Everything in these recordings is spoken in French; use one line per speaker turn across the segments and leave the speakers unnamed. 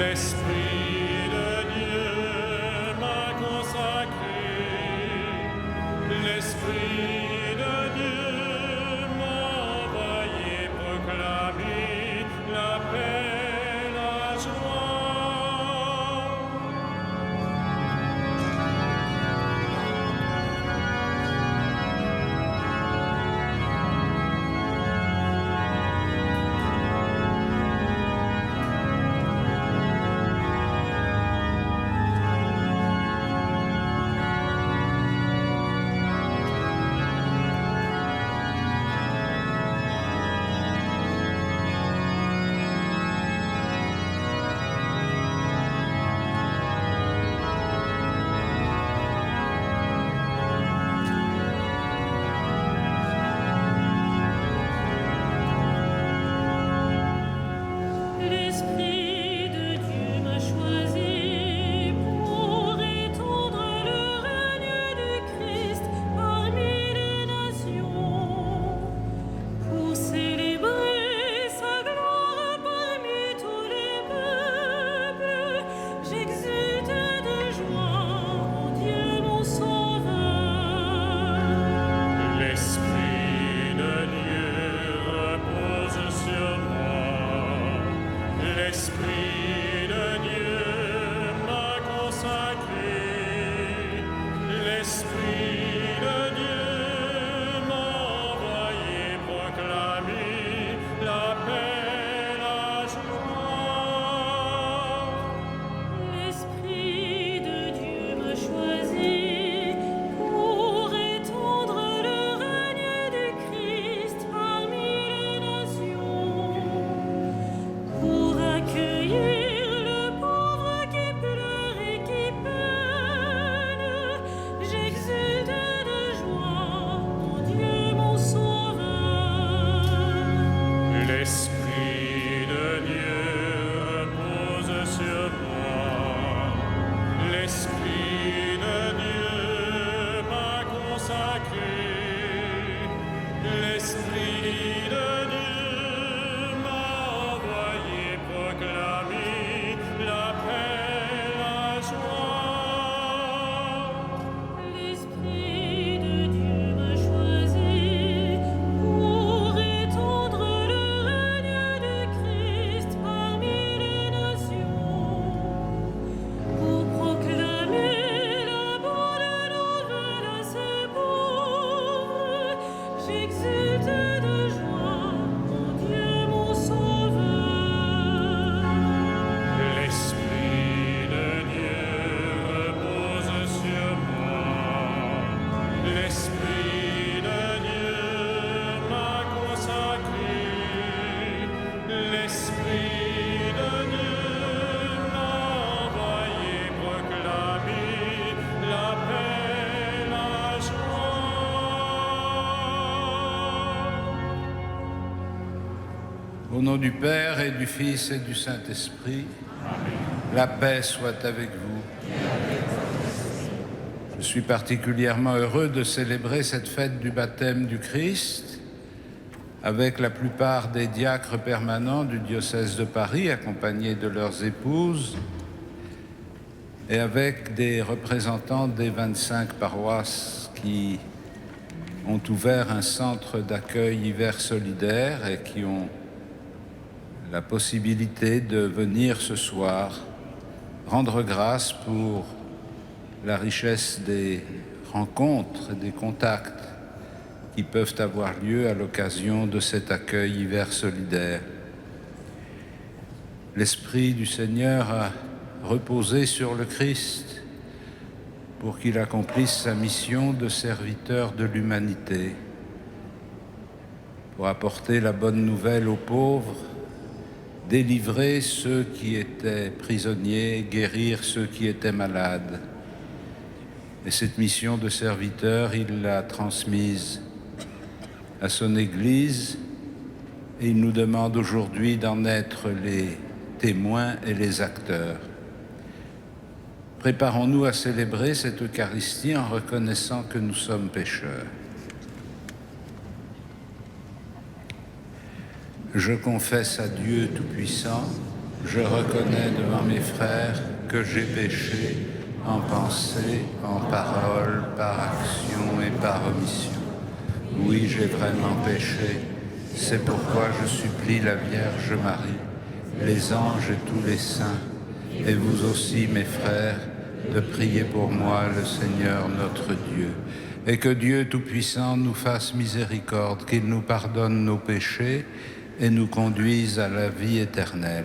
L'Esprit de Dieu m'a consacré, l'Esprit de Dieu m'a envoyé proclamer la paix, la joie. L'Esprit de Dieu m'a consacré, l'Esprit de Dieu m'a envoyé proclamer la paix, la joie.
L'Esprit de Dieu m'a choisi pour étendre le règne du Christ parmi les nations, pour accueillir le pauvre qui pleure et qui peine. J'exulte de joie en Dieu mon Sauveur.
L'Esprit de Dieu repose sur moi, l'Esprit de Dieu m'a consacré, l'Esprit de Dieu m'a envoyé proclamer la paix, la joie.
L'Esprit de Dieu m'a choisi pour étendre le règne de Christ parmi les nations, pour proclamer la bonne nouvelle à ses pauvres. J'exulte de joie en Dieu mon Sauveur.
L'Esprit de Dieu repose sur moi, l'Esprit de Dieu m'a consacré, l'Esprit de Dieu m'a envoyé proclamer la paix, la joie.
Au nom du Père et du Fils et du Saint-Esprit, la paix soit avec vous. Je suis particulièrement heureux de célébrer cette fête du baptême du Christ avec la plupart des diacres permanents du diocèse de Paris, accompagnés de leurs épouses, et avec des représentants des 25 paroisses qui ont ouvert un centre d'accueil hiver solidaire et qui ont la possibilité de venir ce soir rendre grâce pour la richesse des rencontres et des contacts qui peuvent avoir lieu à l'occasion de cet accueil hiver solidaire. L'Esprit du Seigneur a reposé sur le Christ pour qu'il accomplisse sa mission de serviteur de l'humanité, pour apporter la bonne nouvelle aux pauvres, délivrer ceux qui étaient prisonniers, guérir ceux qui étaient malades. Et cette mission de serviteur, il l'a transmise à son Église et il nous demande aujourd'hui d'en être les témoins et les acteurs. Préparons-nous à célébrer cette Eucharistie en reconnaissant que nous sommes pécheurs. Je confesse à Dieu Tout-Puissant Je reconnais devant mes frères que j'ai péché en pensée, en parole, par action et par omission. Oui, j'ai vraiment péché. C'est pourquoi je supplie la Vierge Marie, les anges et tous les saints, et vous aussi, mes frères, de prier pour moi, le Seigneur notre Dieu. Et que Dieu Tout-Puissant nous fasse miséricorde, qu'il nous pardonne nos péchés et nous conduise à la vie éternelle.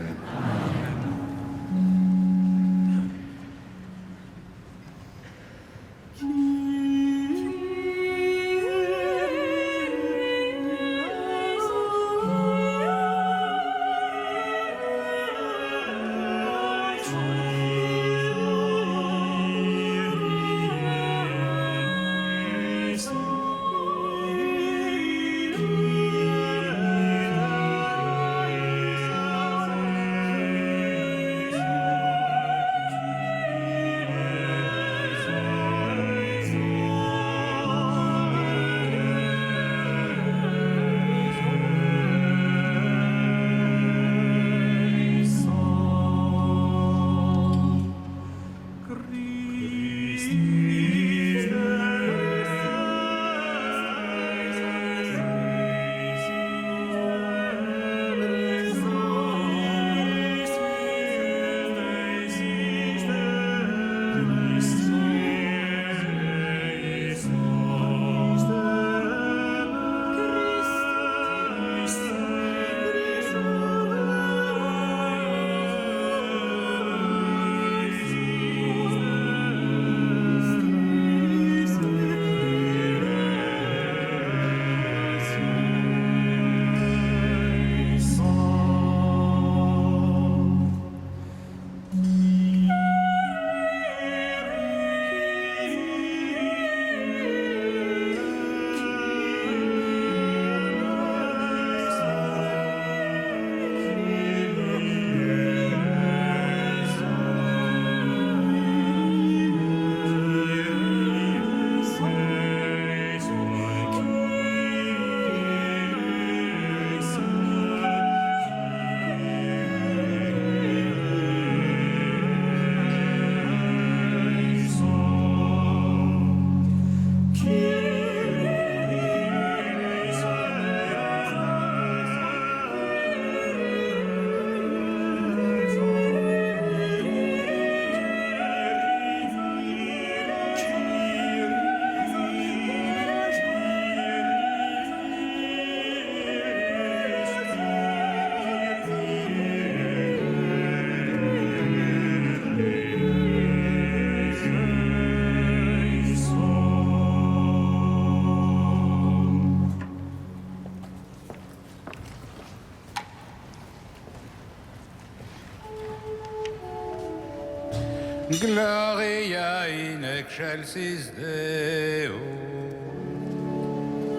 Gloria in excelsis Deo.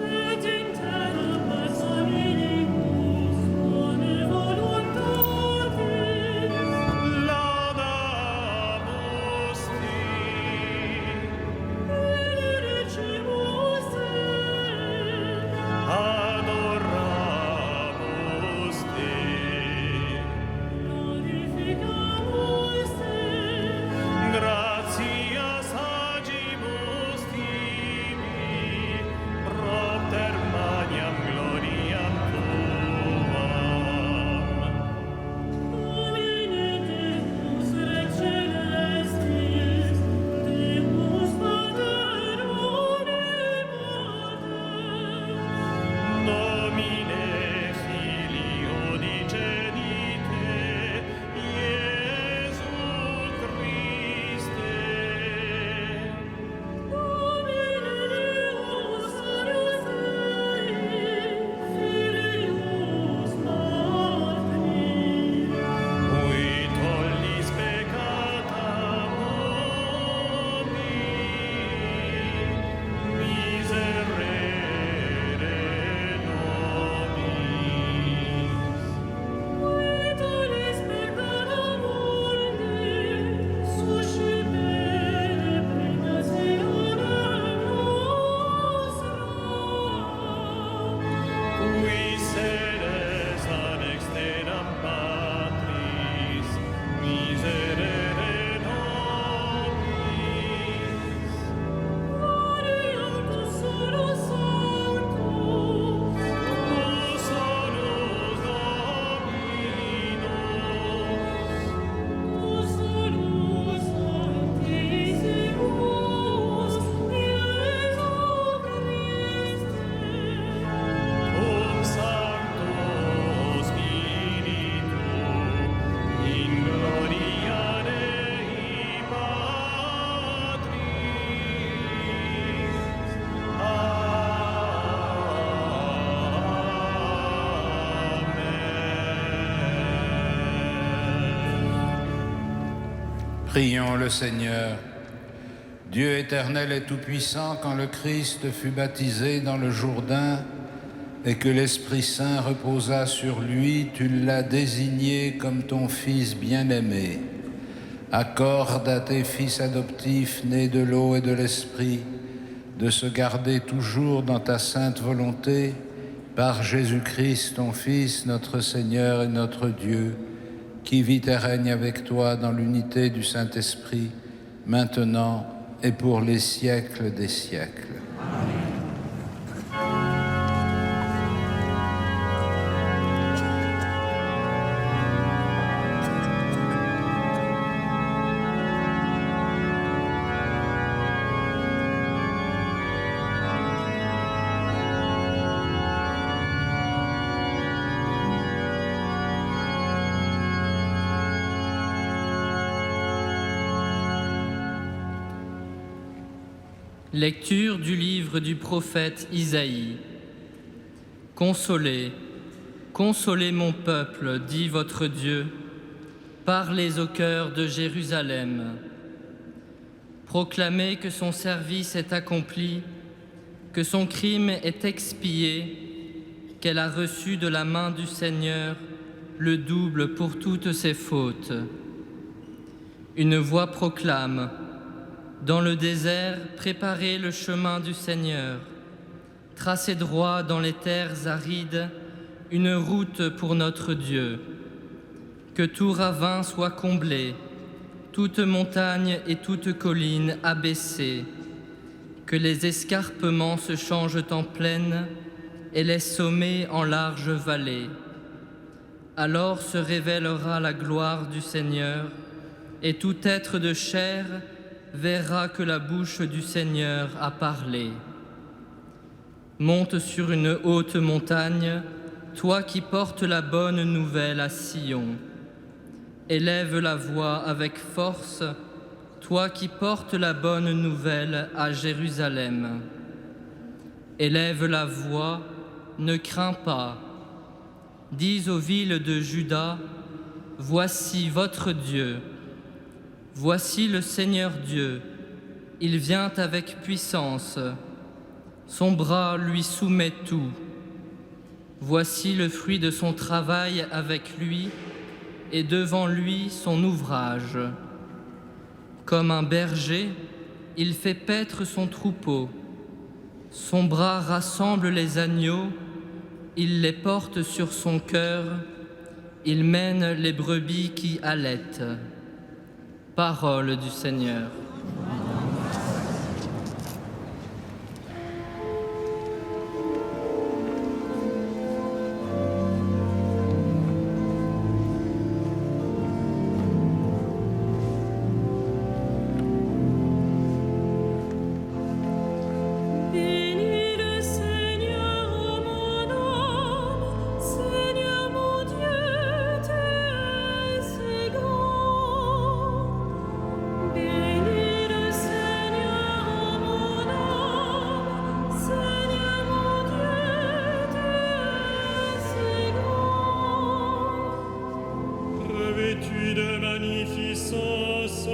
Et in terra pax omnibus, bone voluntatis.
Laudamus Dei.
Benedicimus te.
Adoramus Dei.
Glorificamus te.
Gratias agibus tibi.
Prions le Seigneur. Dieu éternel et tout-puissant, quand le Christ fut baptisé dans le Jourdain et que l'Esprit Saint reposa sur lui, tu l'as désigné comme ton Fils bien-aimé. Accorde à tes fils adoptifs, nés de l'eau et de l'Esprit, de se garder toujours dans ta sainte volonté, par Jésus-Christ, ton Fils, notre Seigneur et notre Dieu, qui vit et règne avec toi dans l'unité du Saint-Esprit, maintenant et pour les siècles des siècles.
Lecture du livre du prophète Isaïe. Consolez, consolez mon peuple, dit votre Dieu, parlez au cœur de Jérusalem. Proclamez que son service est accompli, que son crime est expié, qu'elle a reçu de la main du Seigneur le double pour toutes ses fautes. Une voix proclame: dans le désert, préparez le chemin du Seigneur. Tracez droit dans les terres arides une route pour notre Dieu. Que tout ravin soit comblé, toute montagne et toute colline abaissée. Que les escarpements se changent en plaine et les sommets en larges vallées. Alors se révélera la gloire du Seigneur, et tout être de chair verra que la bouche du Seigneur a parlé. Monte sur une haute montagne, toi qui portes la bonne nouvelle à Sion. Élève la voix avec force, toi qui portes la bonne nouvelle à Jérusalem. Élève la voix, ne crains pas. Dis aux villes de Juda, voici votre Dieu. Voici le Seigneur Dieu, il vient avec puissance, son bras lui soumet tout. Voici le fruit de son travail avec lui, et devant lui son ouvrage. Comme un berger, il fait paître son troupeau. Son bras rassemble les agneaux, il les porte sur son cœur, il mène les brebis qui allaitent. Parole du Seigneur.
Bénis le Seigneur, ô mon âme, Seigneur mon Dieu, tu es si grand. Bénis le Seigneur, ô mon âme, Seigneur mon Dieu, tu es si grand.
Revêtu de magnificence,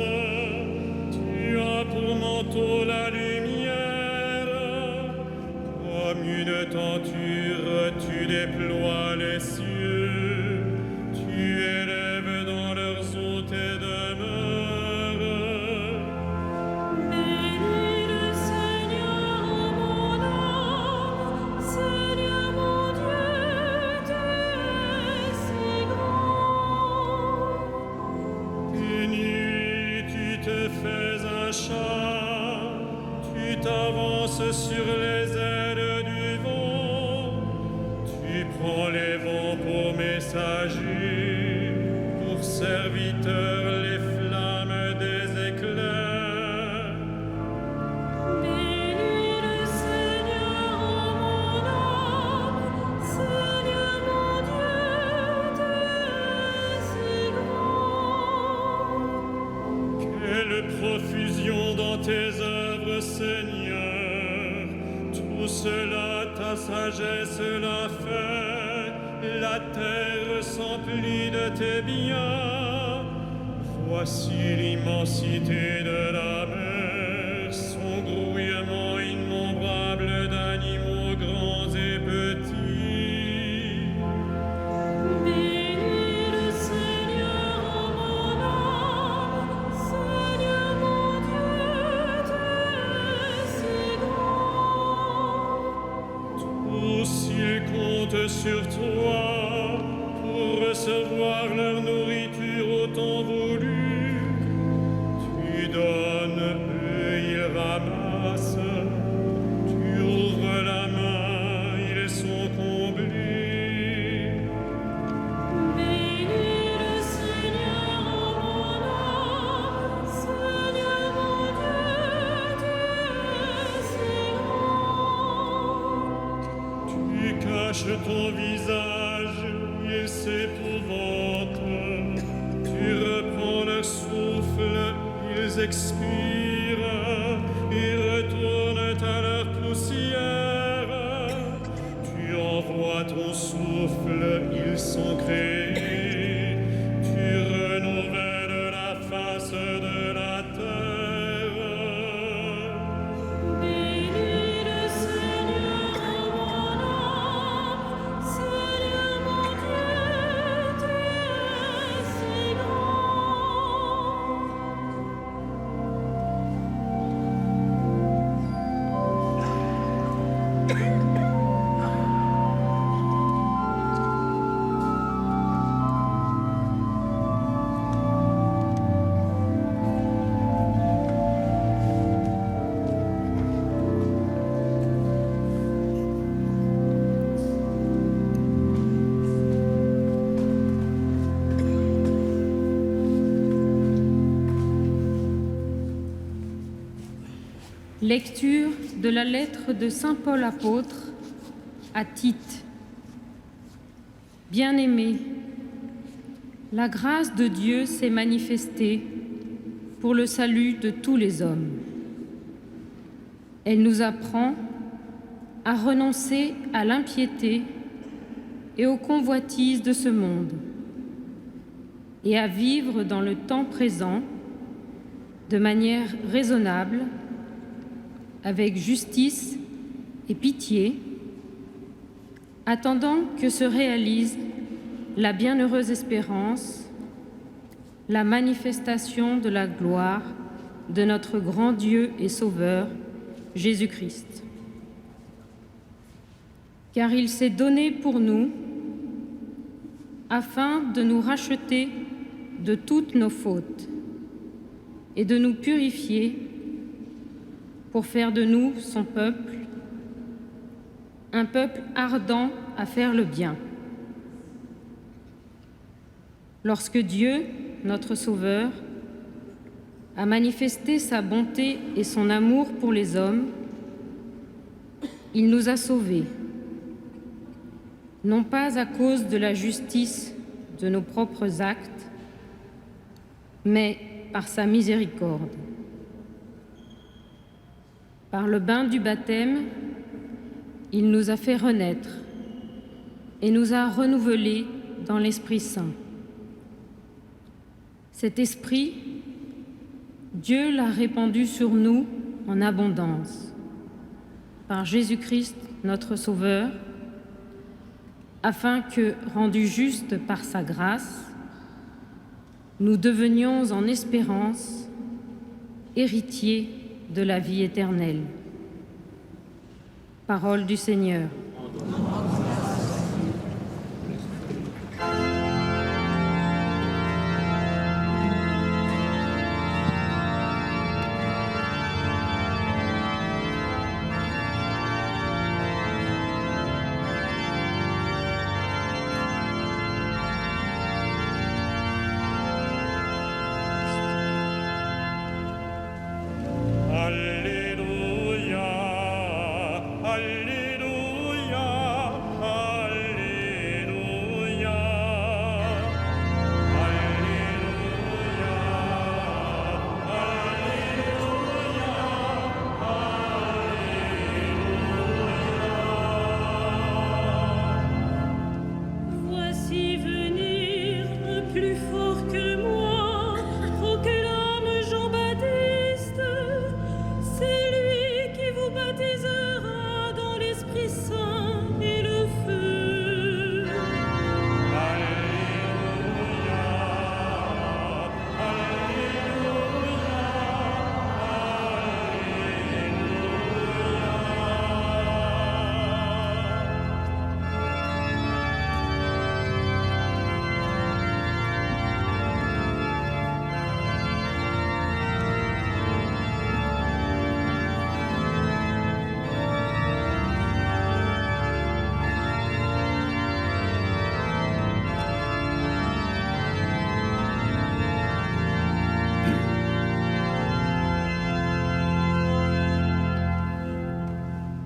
tu as pour manteau la lumière. Comme une tenture, tu déploies les cieux. Tu élèves dans leurs eaux tes demeures.
Bénis le Seigneur, ô mon âme, Seigneur mon Dieu, tu es si grand.
Une nuit, tu te fais un char, tu t'avances sur les ailes du vent, tu prends les vents pour messagers, pour serviteurs les flammes des éclairs.
Bénis le Seigneur, ô mon âme, Seigneur mon Dieu, tu es si grand.
Quelle profusion dans tes œuvres, Seigneur! Tout cela, ta sagesse l'a fait. La terre s'emplit de tes biens. Voici l'immensité de la mer, son grouillement innombrable d'animaux grands et petits.
Bénis le Seigneur, ô mon âme, Seigneur mon Dieu, tu es si grand.
Tous ils comptent sur toi pour recevoir leur nourriture au temps voulu. Tu donnes, eux ils ramassent. Tu ouvres la main, ils sont comblés.
Bénis le Seigneur, ô mon âme, Seigneur mon Dieu, tu es si grand.
Tu caches ton visage, ils s'épouvantent. Tu reprends leur souffle, ils expirent et retournent à leur poussière. Tu envoies ton souffle, ils sont créés. Tu renouvelles la face de la terre.
Bénis le Seigneur, ô mon âme, Seigneur mon Dieu, tu es si grand.
Lecture de la lettre de saint Paul apôtre à Tite. Bien-aimés, la grâce de Dieu s'est manifestée pour le salut de tous les hommes. Elle nous apprend à renoncer à l'impiété et aux convoitises de ce monde et à vivre dans le temps présent de manière raisonnable, avec justice et pitié, attendant que se réalise la bienheureuse espérance, la manifestation de la gloire de notre grand Dieu et Sauveur, Jésus-Christ. Car il s'est donné pour nous, afin de nous racheter de toutes nos fautes et de nous purifier pour faire de nous son peuple, un peuple ardent à faire le bien. Lorsque Dieu, notre Sauveur, a manifesté sa bonté et son amour pour les hommes, il nous a sauvés, non pas à cause de la justice de nos propres actes, mais par sa miséricorde. Par le bain du baptême, il nous a fait renaître et nous a renouvelés dans l'Esprit Saint. Cet Esprit, Dieu l'a répandu sur nous en abondance, par Jésus-Christ notre Sauveur, afin que, rendus justes par sa grâce, nous devenions en espérance héritiers de la vie éternelle. Parole du Seigneur.
Alléluia, Alléluia,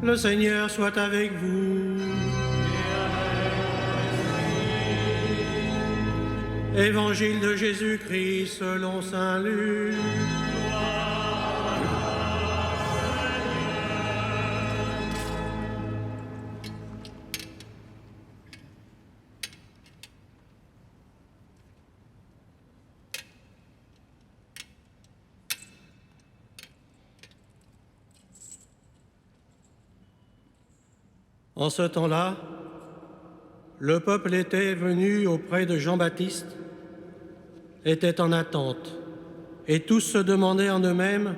Le Seigneur soit avec vous. Évangile de Jésus-Christ selon saint Luc. En ce temps-là, le peuple était venu auprès de Jean-Baptiste, était en attente, et tous se demandaient en eux-mêmes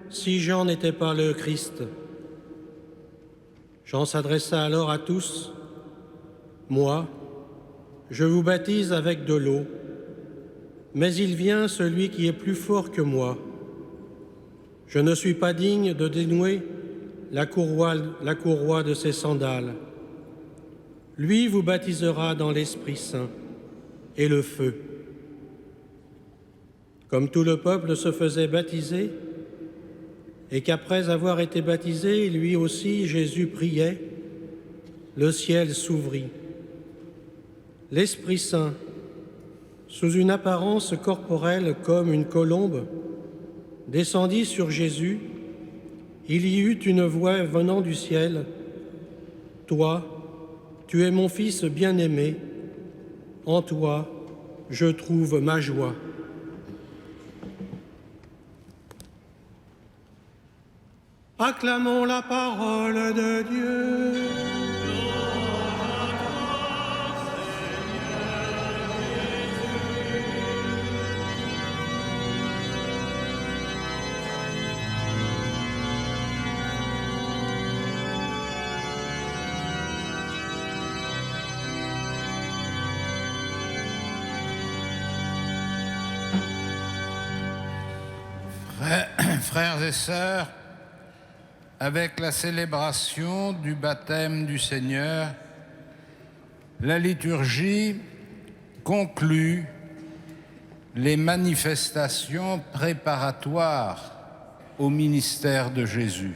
si Jean n'était pas le Christ. Jean s'adressa alors à tous. « Moi, je vous baptise avec de l'eau, mais il vient celui qui est plus fort que moi. Je ne suis pas digne de dénouer la courroie de ses sandales. Lui vous baptisera dans l'Esprit Saint et le feu. » Comme tout le peuple se faisait baptiser, et qu'après avoir été baptisé, lui aussi, Jésus priait, le ciel s'ouvrit. L'Esprit Saint, sous une apparence corporelle comme une colombe, descendit sur Jésus. Il y eut une voix venant du ciel. « Toi, tu es mon Fils bien-aimé, en toi je trouve ma joie. » Acclamons la parole de Dieu.
Frères et sœurs, avec la célébration du baptême du Seigneur, la liturgie conclut les manifestations préparatoires au ministère de Jésus.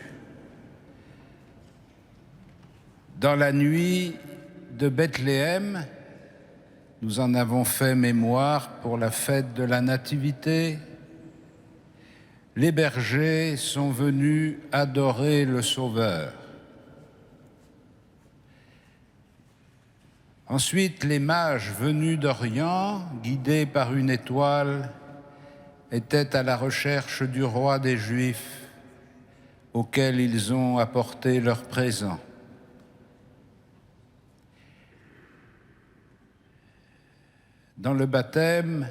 Dans la nuit de Bethléem, nous en avons fait mémoire pour la fête de la Nativité. Les bergers sont venus adorer le Sauveur. Ensuite, les mages venus d'Orient, guidés par une étoile, étaient à la recherche du roi des Juifs, auquel ils ont apporté leurs présents. Dans le baptême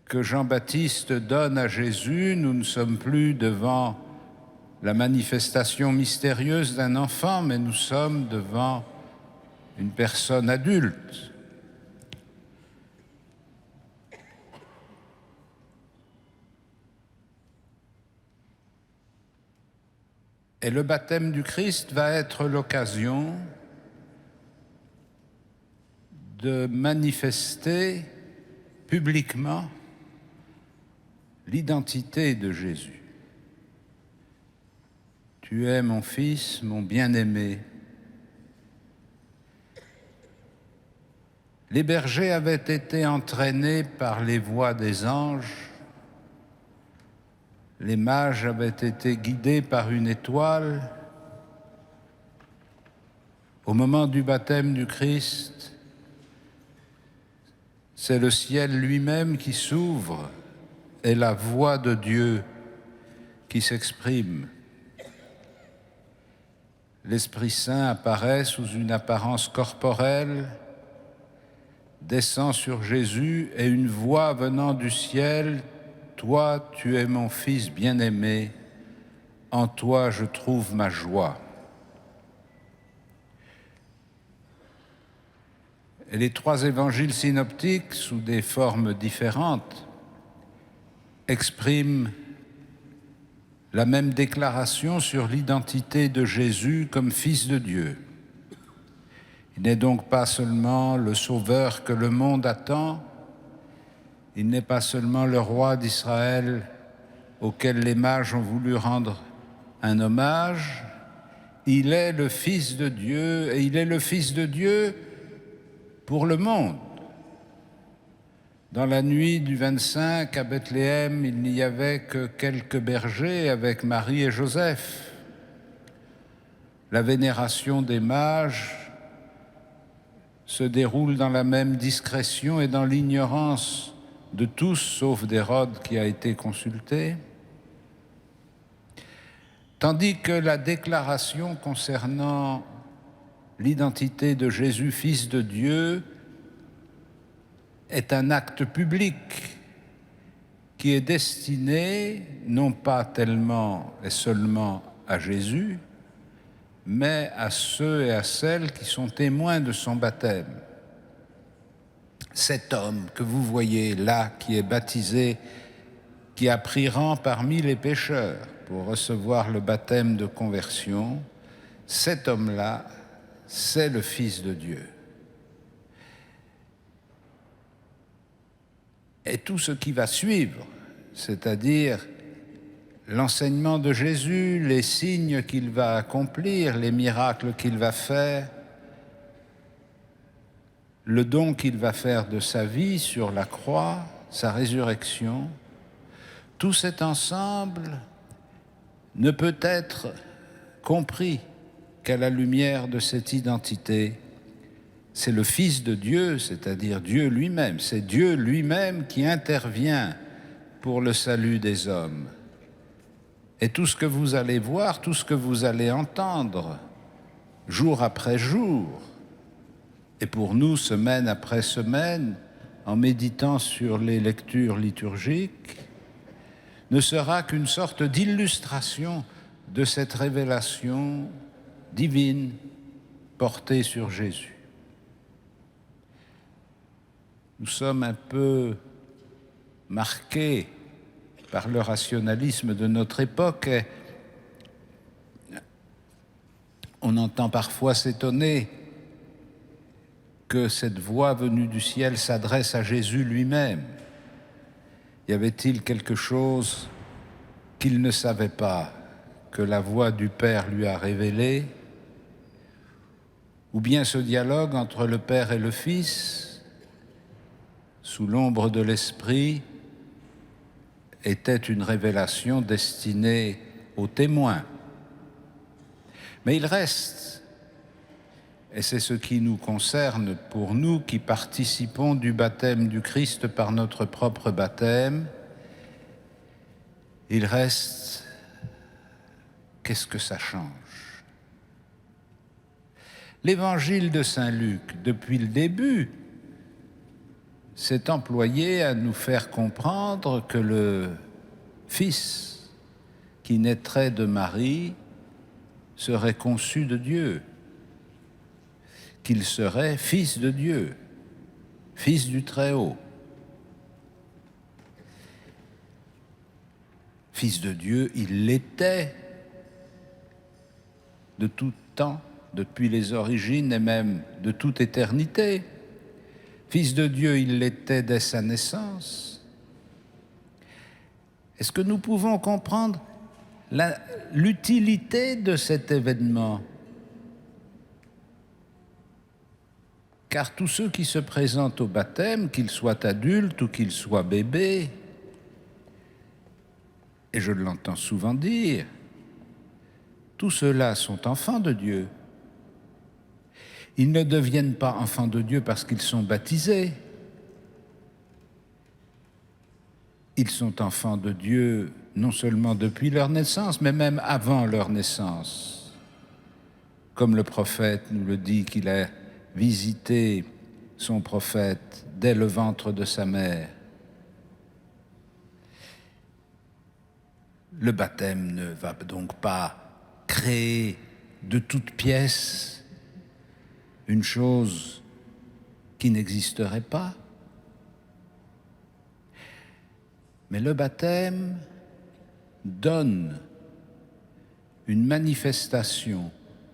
que Jean-Baptiste donne à Jésus, nous ne sommes plus devant la manifestation mystérieuse d'un enfant, mais nous sommes devant une personne adulte. Et le baptême du Christ va être l'occasion de manifester publiquement l'identité de Jésus. Tu es mon Fils, mon bien-aimé. Les bergers avaient été entraînés par les voix des anges. Les mages avaient été guidés par une étoile. Au moment du baptême du Christ, c'est le ciel lui-même qui s'ouvre et la voix de Dieu qui s'exprime. L'Esprit Saint apparaît sous une apparence corporelle, descend sur Jésus et une voix venant du ciel, « Toi, tu es mon Fils bien-aimé, en toi je trouve ma joie. » Et les trois évangiles synoptiques, sous des formes différentes, expriment la même déclaration sur l'identité de Jésus comme Fils de Dieu. Il n'est donc pas seulement le Sauveur que le monde attend, il n'est pas seulement le roi d'Israël auquel les mages ont voulu rendre un hommage. Il est le Fils de Dieu, et il est le Fils de Dieu pour le monde. Dans la nuit du 25 à Bethléem, il n'y avait que quelques bergers avec Marie et Joseph. La vénération des mages se déroule dans la même discrétion et dans l'ignorance de tous, sauf d'Hérode qui a été consulté. Tandis que la déclaration concernant l'identité de Jésus, Fils de Dieu, est un acte public qui est destiné non pas tellement et seulement à Jésus, mais à ceux et à celles qui sont témoins de son baptême. Cet homme que vous voyez là, qui est baptisé, qui a pris rang parmi les pécheurs pour recevoir le baptême de conversion, cet homme-là, c'est le Fils de Dieu. Et tout ce qui va suivre, c'est-à-dire l'enseignement de Jésus, les signes qu'il va accomplir, les miracles qu'il va faire, le don qu'il va faire de sa vie sur la croix, sa résurrection, tout cet ensemble ne peut être compris qu'à la lumière de cette identité. C'est le Fils de Dieu, c'est-à-dire Dieu lui-même. C'est Dieu lui-même qui intervient pour le salut des hommes. Et tout ce que vous allez voir, tout ce que vous allez entendre, jour après jour, et pour nous, semaine après semaine, en méditant sur les lectures liturgiques, ne sera qu'une sorte d'illustration de cette révélation divine portée sur Jésus. Nous sommes un peu marqués par le rationalisme de notre époque et on entend parfois s'étonner que cette voix venue du ciel s'adresse à Jésus lui-même. Y avait-il quelque chose qu'il ne savait pas, que la voix du Père lui a révélé? Ou bien ce dialogue entre le Père et le Fils, sous l'ombre de l'Esprit, était une révélation destinée aux témoins. Mais il reste, et c'est ce qui nous concerne pour nous qui participons du baptême du Christ par notre propre baptême, il reste, qu'est-ce que ça change? L'évangile de Saint Luc, depuis le début, s'est employé à nous faire comprendre que le Fils qui naîtrait de Marie serait conçu de Dieu, qu'il serait Fils de Dieu, Fils du Très-Haut. Fils de Dieu, il l'était de tout temps, depuis les origines et même de toute éternité. Fils de Dieu, il l'était dès sa naissance. Est-ce que nous pouvons comprendre l'utilité de cet événement? Car tous ceux qui se présentent au baptême, qu'ils soient adultes ou qu'ils soient bébés, et je l'entends souvent dire, tous ceux-là sont enfants de Dieu. Ils ne deviennent pas enfants de Dieu parce qu'ils sont baptisés. Ils sont enfants de Dieu non seulement depuis leur naissance, mais même avant leur naissance. Comme le prophète nous le dit, qu'il a visité son prophète dès le ventre de sa mère. Le baptême ne va donc pas créer de toutes pièces une chose qui n'existerait pas. Mais le baptême donne une manifestation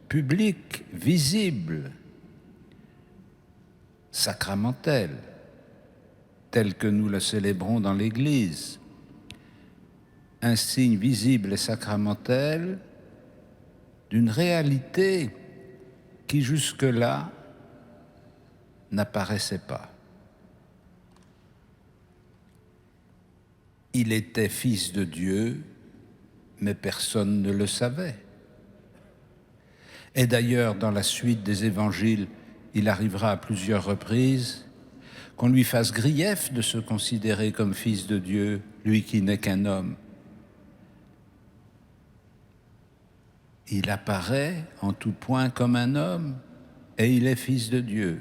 publique, visible, sacramentelle, telle que nous le célébrons dans l'Église. Un signe visible et sacramentel d'une réalité qui jusque-là n'apparaissait pas. Il était fils de Dieu, mais personne ne le savait. Et d'ailleurs, dans la suite des évangiles, il arrivera à plusieurs reprises qu'on lui fasse grief de se considérer comme fils de Dieu, lui qui n'est qu'un homme. Il apparaît en tout point comme un homme et il est fils de Dieu.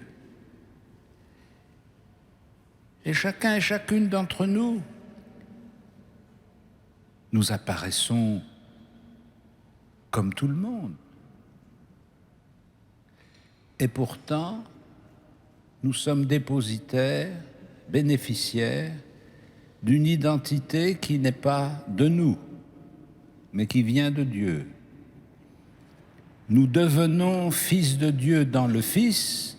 Et chacun et chacune d'entre nous, nous apparaissons comme tout le monde. Et pourtant, nous sommes dépositaires, bénéficiaires d'une identité qui n'est pas de nous, mais qui vient de Dieu. Nous devenons fils de Dieu dans le Fils,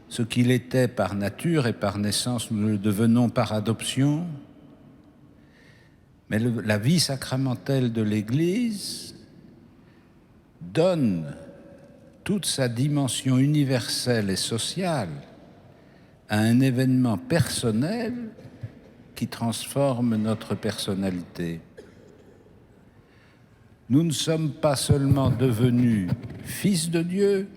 ce qu'il était par nature et par naissance, nous le devenons par adoption. Mais la vie sacramentelle de l'Église donne toute sa dimension universelle et sociale à un événement personnel qui transforme notre personnalité. Nous ne sommes pas seulement devenus fils de Dieu,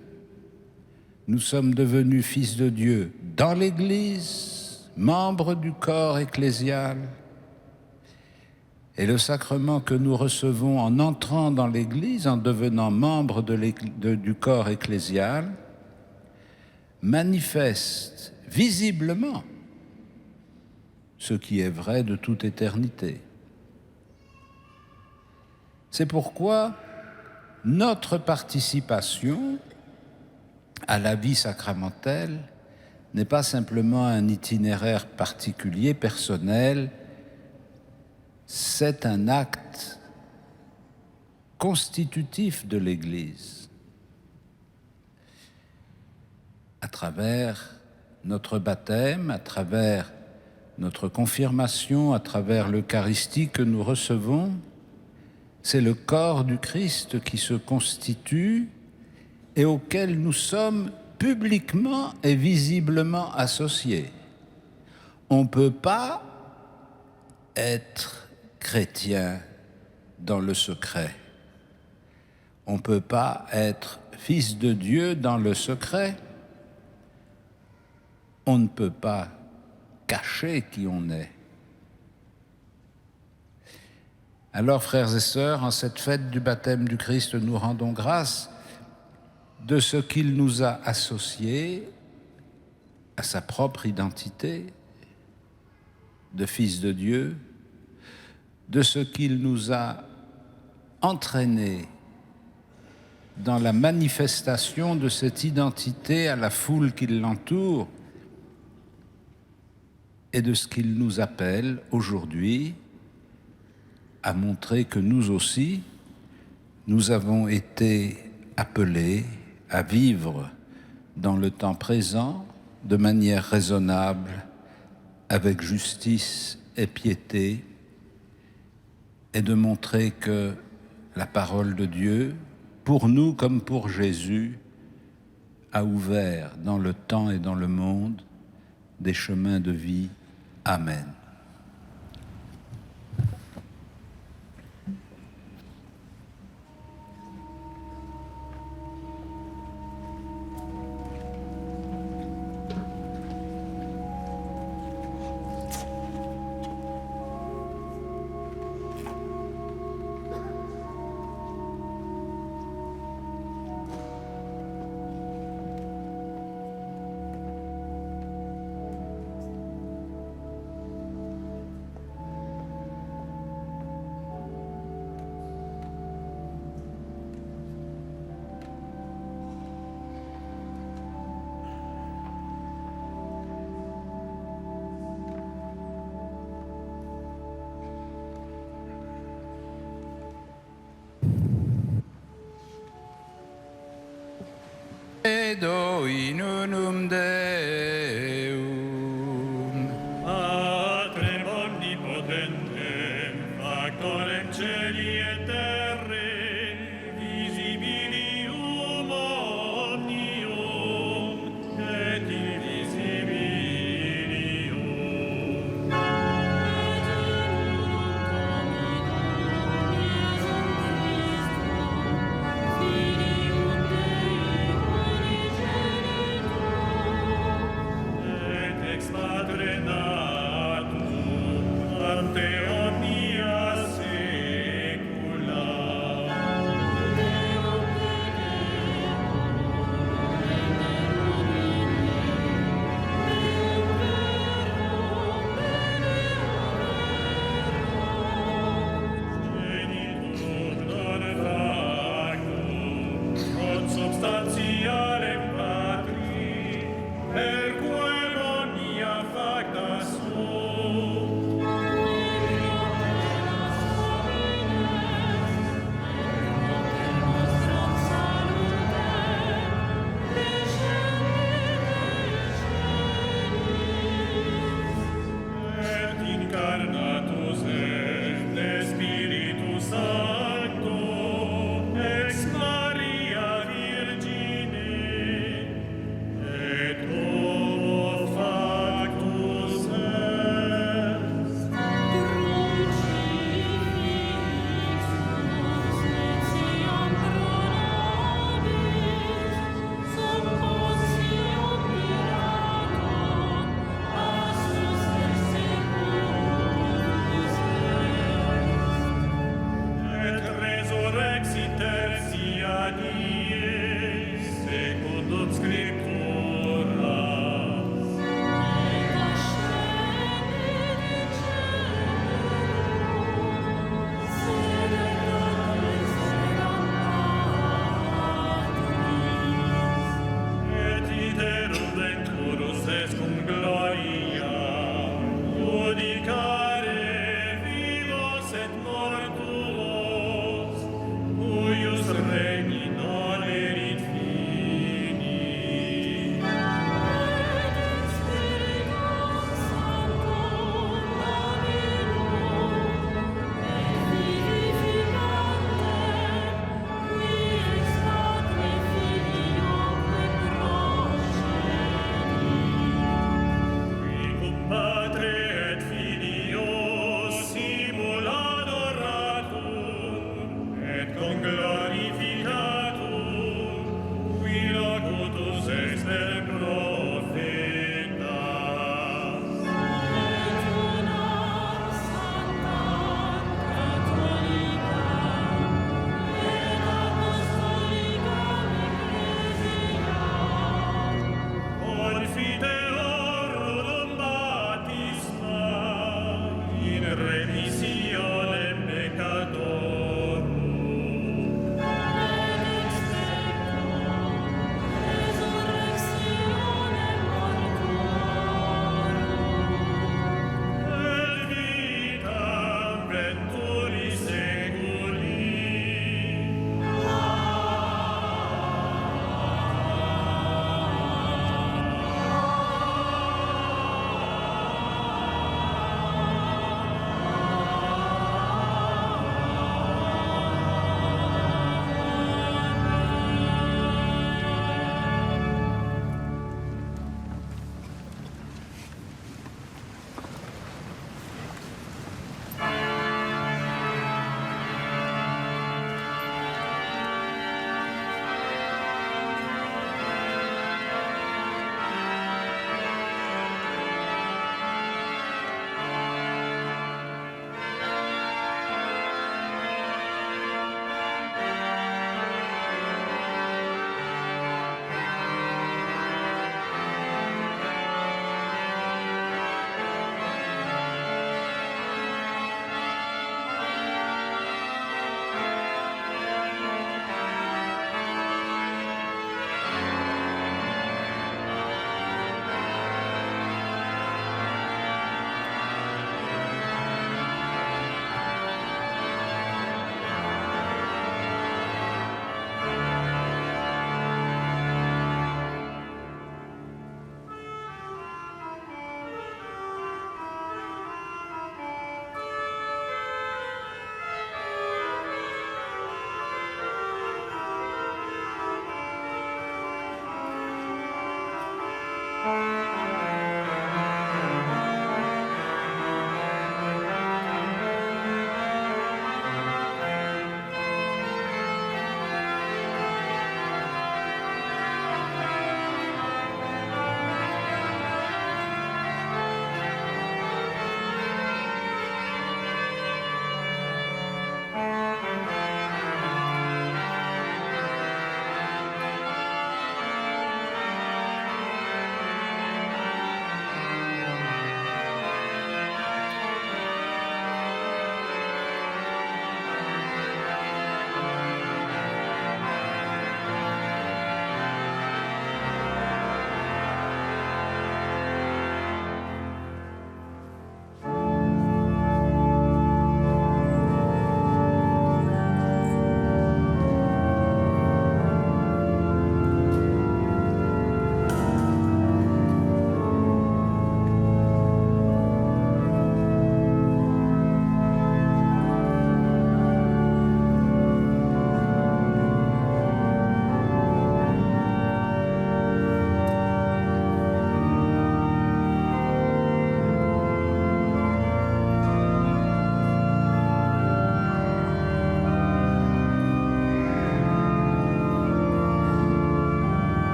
nous sommes devenus fils de Dieu dans l'Église, membres du corps ecclésial. Et le sacrement que nous recevons en entrant dans l'Église, en devenant membres du corps ecclésial, manifeste visiblement ce qui est vrai de toute éternité. C'est pourquoi notre participation à la vie sacramentelle n'est pas simplement un itinéraire particulier, personnel, c'est un acte constitutif de l'Église. À travers notre baptême, à travers notre confirmation, à travers l'Eucharistie que nous recevons, c'est le corps du Christ qui se constitue et auquel nous sommes publiquement et visiblement associés. On ne peut pas être chrétien dans le secret. On ne peut pas être fils de Dieu dans le secret. On ne peut pas cacher qui on est. Alors, frères et sœurs, en cette fête du baptême du Christ, nous rendons grâce de ce qu'il nous a associés à sa propre identité de fils de Dieu, de ce qu'il nous a entraînés dans la manifestation de cette identité à la foule qui l'entoure et de ce qu'il nous appelle aujourd'hui à montrer que nous aussi, nous avons été appelés à vivre dans le temps présent de manière raisonnable, avec justice et piété, et de montrer que la parole de Dieu, pour nous comme pour Jésus, a ouvert dans le temps et dans le monde des chemins de vie. Amen. Edo inunum Deum.
Patrem omnipotentem, factorem celi et terre, visibilis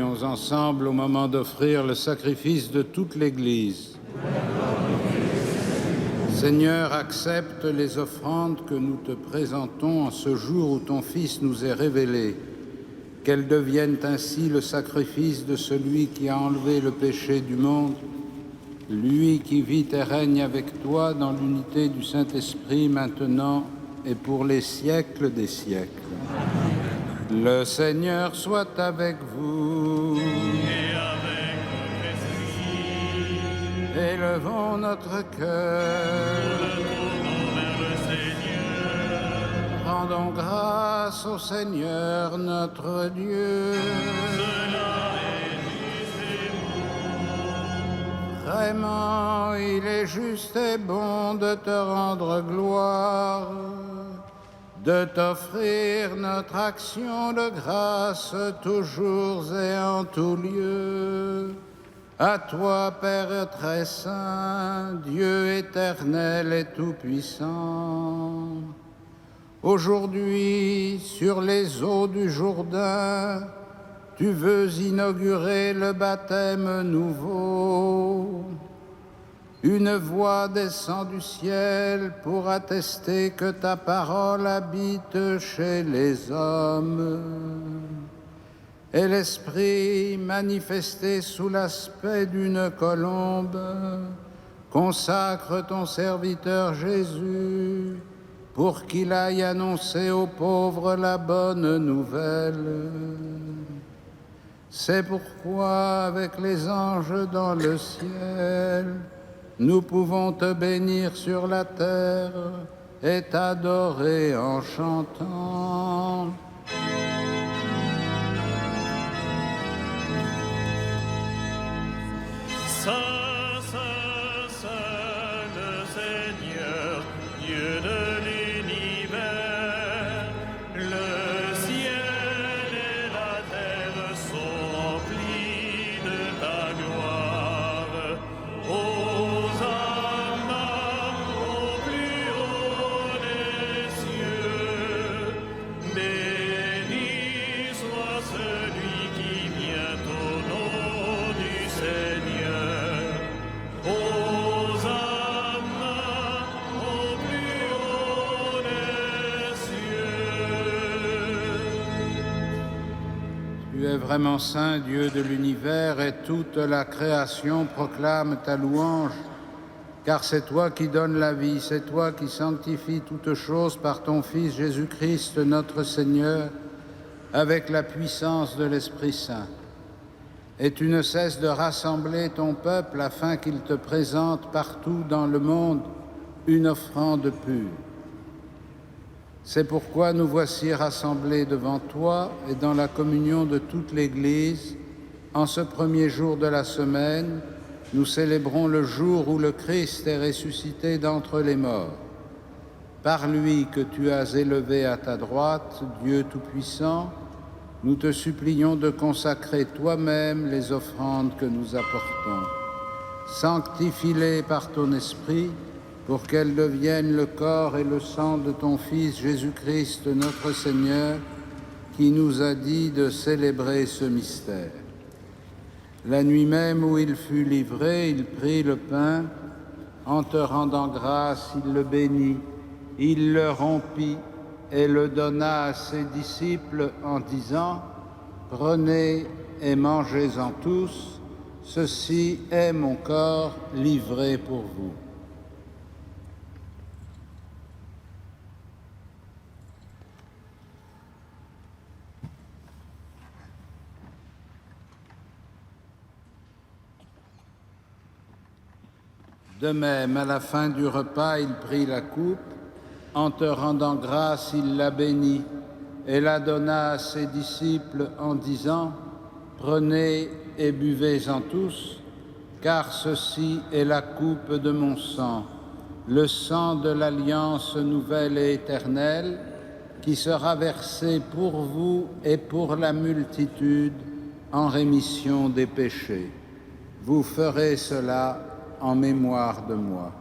prions ensemble au moment d'offrir le sacrifice de toute l'Église. Seigneur, accepte les offrandes que nous te présentons en ce jour où ton Fils nous est révélé, qu'elles deviennent ainsi le sacrifice de celui qui a enlevé le péché du monde, lui qui vit et règne avec toi dans l'unité du Saint-Esprit maintenant et pour les siècles des siècles. Le Seigneur soit avec vous.
Et avec votre esprit,
Élevons notre cœur.
le tournons vers le Seigneur.
Rendons grâce au Seigneur notre Dieu.
Cela est juste et bon.
Vraiment, il est juste et bon de te rendre gloire, de t'offrir notre action de grâce toujours et en tout lieu. À toi, Père très saint, Dieu éternel et tout-puissant. Aujourd'hui, sur les eaux du Jourdain, tu veux inaugurer le baptême nouveau. Une voix descend du ciel pour attester que ta parole habite chez les hommes. Et l'Esprit, manifesté sous l'aspect d'une colombe, consacre ton serviteur Jésus pour qu'il aille annoncer aux pauvres la bonne nouvelle. C'est pourquoi, avec les anges dans le ciel, nous pouvons te bénir sur la terre et t'adorer en chantant.
Saint, Saint, Saint, le Seigneur, Dieu de l'univers, le ciel et la terre sont remplis de ta gloire. Hosanna au plus haut des cieux. Béni soit celui qui vient au nom du Seigneur. Hosanna au plus haut des cieux.
Tu es vraiment saint, Dieu de l'univers, et toute la création proclame ta louange, car c'est toi qui donnes la vie, c'est toi qui sanctifies toutes choses par ton Fils Jésus-Christ, notre Seigneur, avec la puissance de l'Esprit Saint. Et tu ne cesses de rassembler ton peuple afin qu'il te présente partout dans le monde une offrande pure. C'est pourquoi nous voici rassemblés devant toi et dans la communion de toute l'Église. En ce premier jour de la semaine, nous célébrons le jour où le Christ est ressuscité d'entre les morts. Par lui que tu as élevé à ta droite, Dieu Tout-Puissant, nous te supplions de consacrer toi-même les offrandes que nous apportons. Sanctifie-les par ton Esprit, pour qu'elles deviennent le corps et le sang de ton Fils Jésus-Christ, notre Seigneur, qui nous a dit de célébrer ce mystère. La nuit même où il fut livré, il prit le pain. En te rendant grâce, il le bénit, il le rompit et le donna à ses disciples en disant : « Prenez et mangez-en tous, ceci est mon corps livré pour vous. » De même, à la fin du repas, il prit la coupe. En te rendant grâce, il la bénit et la donna à ses disciples en disant : « Prenez et buvez-en tous, car ceci est la coupe de mon sang, le sang de l'alliance nouvelle et éternelle, qui sera versé pour vous et pour la multitude en rémission des péchés. Vous ferez cela en mémoire de moi. »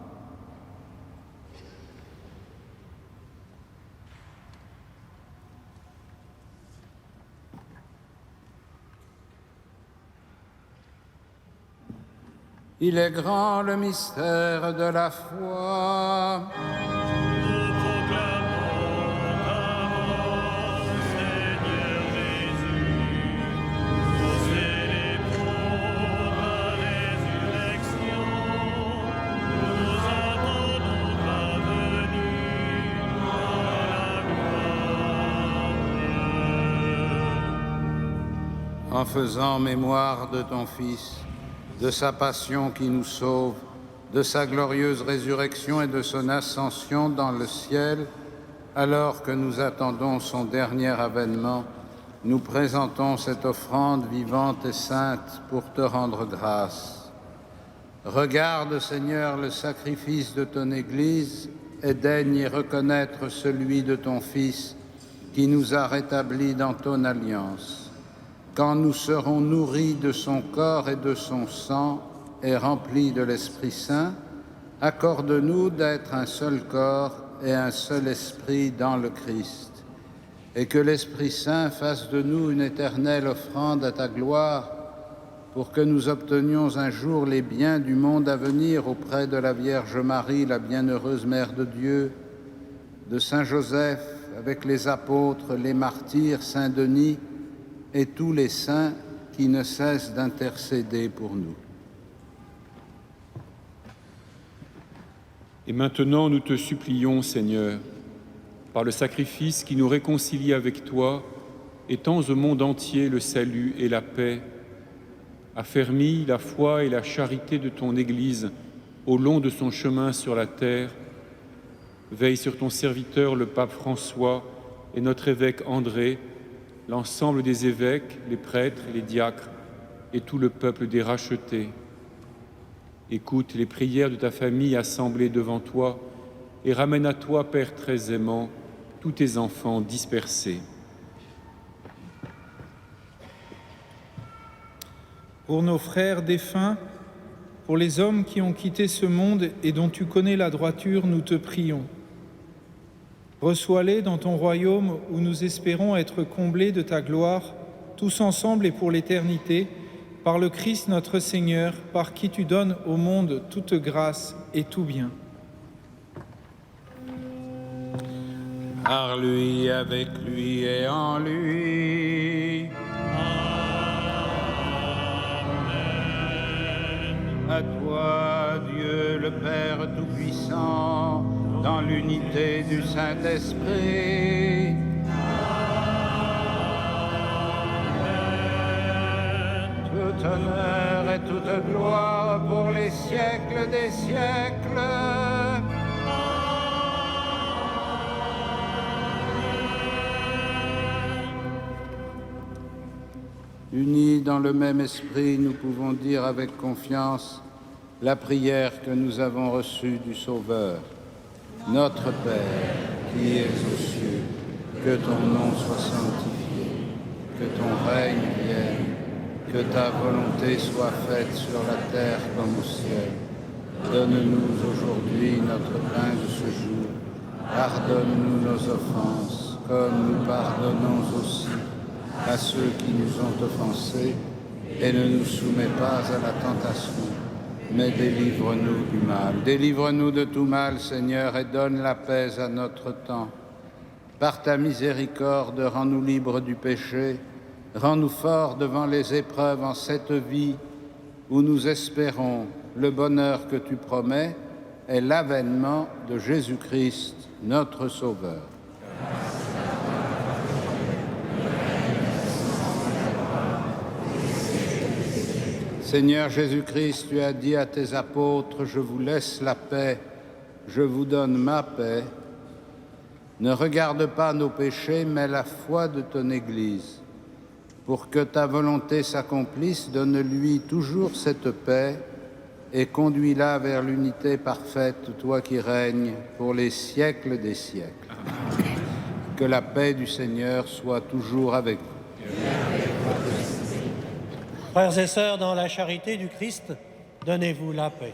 Il est grand le mystère de la foi.
Nous proclamons ta mort, Seigneur Jésus. Nous célébrons ta résurrection. Nous attendons ta venue dans la gloire.
En faisant mémoire de ton Fils, de sa passion qui nous sauve, de sa glorieuse résurrection et de son ascension dans le ciel, alors que nous attendons son dernier avènement, nous présentons cette offrande vivante et sainte pour te rendre grâce. Regarde, Seigneur, le sacrifice de ton Église et daigne y reconnaître celui de ton Fils qui nous a rétablis dans ton alliance. Quand nous serons nourris de son corps et de son sang et remplis de l'Esprit Saint, accorde-nous d'être un seul corps et un seul esprit dans le Christ, et que l'Esprit Saint fasse de nous une éternelle offrande à ta gloire, pour que nous obtenions un jour les biens du monde à venir auprès de la Vierge Marie, la bienheureuse Mère de Dieu, de Saint Joseph, avec les apôtres, les martyrs, Saint Denis, et tous les saints qui ne cessent d'intercéder pour nous.
Et maintenant, nous te supplions, Seigneur, par le sacrifice qui nous réconcilie avec toi, étends au monde entier le salut et la paix, affermis la foi et la charité de ton Église au long de son chemin sur la terre, veille sur ton serviteur, le pape François, et notre évêque André, l'ensemble des évêques, les prêtres, les diacres et tout le peuple des rachetés. Écoute les prières de ta famille assemblée devant toi et ramène à toi, Père très aimant, tous tes enfants dispersés.
Pour nos frères défunts, pour les hommes qui ont quitté ce monde et dont tu connais la droiture, nous te prions. Reçois-les dans ton royaume où nous espérons être comblés de ta gloire, tous ensemble et pour l'éternité, par le Christ notre Seigneur, par qui tu donnes au monde toute grâce et tout bien.
Par lui, avec lui et en lui. Amen. À toi, Dieu le Père Tout-Puissant, dans l'unité du Saint-Esprit. Tout honneur et toute gloire pour les siècles des siècles. Unis dans le même esprit, nous pouvons dire avec confiance la prière que nous avons reçue du Sauveur. Notre Père, qui es aux cieux, que ton nom soit sanctifié, que ton règne vienne, que ta volonté soit faite sur la terre comme au ciel. Donne-nous aujourd'hui notre pain de ce jour. Pardonne-nous nos offenses, comme nous pardonnons aussi à ceux qui nous ont offensés, et ne nous soumets pas à la tentation, mais délivre-nous du mal. Délivre-nous de tout mal, Seigneur, et donne la paix à notre temps. Par ta miséricorde, rends-nous libres du péché, rends-nous forts devant les épreuves en cette vie où nous espérons le bonheur que tu promets et l'avènement de Jésus-Christ, notre Sauveur. Seigneur Jésus-Christ, tu as dit à tes apôtres, « Je vous laisse la paix, je vous donne ma paix. » Ne regarde pas nos péchés, mais la foi de ton Église. Pour que ta volonté s'accomplisse, donne-lui toujours cette paix et conduis-la vers l'unité parfaite, toi qui règnes pour les siècles des siècles. Que la paix du Seigneur soit toujours avec vous.
Frères et sœurs, dans la charité du Christ, donnez-vous la paix.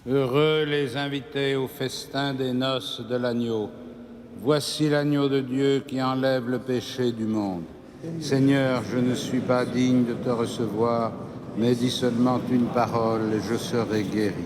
Heureux les invités au festin des noces de l'agneau. Voici l'agneau de Dieu qui enlève le péché du monde. Seigneur, je ne suis pas digne de te recevoir, mais dis seulement une parole et je serai guéri.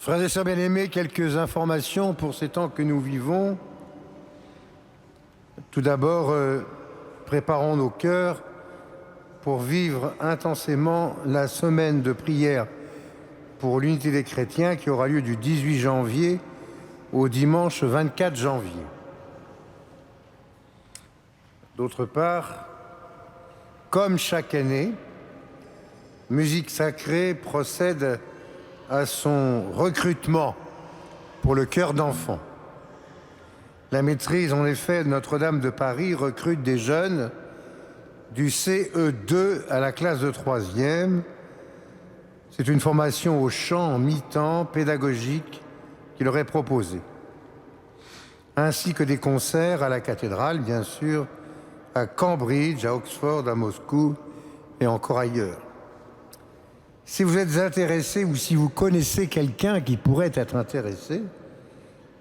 Frères et sœurs bien-aimés, quelques informations pour ces temps que nous vivons. Tout d'abord, préparons nos cœurs pour vivre intensément la semaine de prière pour l'unité des chrétiens qui aura lieu du 18 janvier au dimanche 24 janvier. D'autre part, comme chaque année, Musique Sacrée procède à son recrutement pour le chœur d'enfants. La maîtrise, en effet, de Notre-Dame de Paris recrute des jeunes du CE2 à la classe de 3e. C'est une formation au chant en mi-temps pédagogique qui leur est proposée, ainsi que des concerts à la cathédrale, bien sûr, à Cambridge, à Oxford, à Moscou et encore ailleurs. Si vous êtes intéressé ou si vous connaissez quelqu'un qui pourrait être intéressé,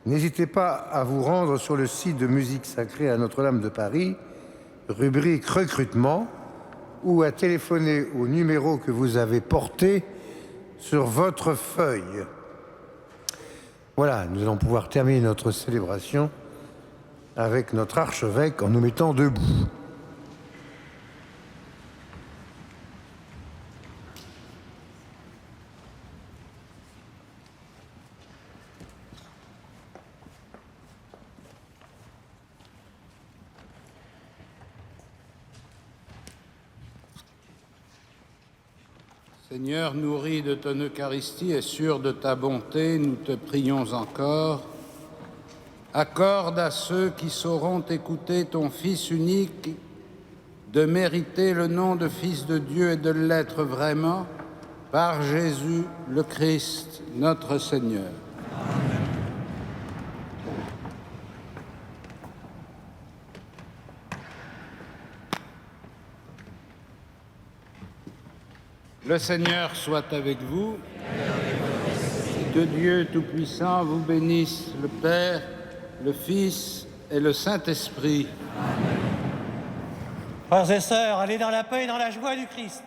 n'hésitez pas à vous rendre sur le site de Musique Sacrée à Notre-Dame de Paris, rubrique recrutement, ou à téléphoner au numéro que vous avez porté sur votre feuille. Voilà, nous allons pouvoir terminer notre célébration avec notre archevêque en nous mettant debout.
Seigneur, nourri de ton Eucharistie et sûr de ta bonté, nous te prions encore. Accorde à ceux qui sauront écouter ton Fils unique de mériter le nom de Fils de Dieu et de l'être vraiment par Jésus le Christ, notre Seigneur. Amen. Le Seigneur soit avec vous. Que Dieu Tout-Puissant vous bénisse, le Père, le Fils et le Saint-Esprit.
Frères et sœurs, allez dans la paix et dans la joie du Christ.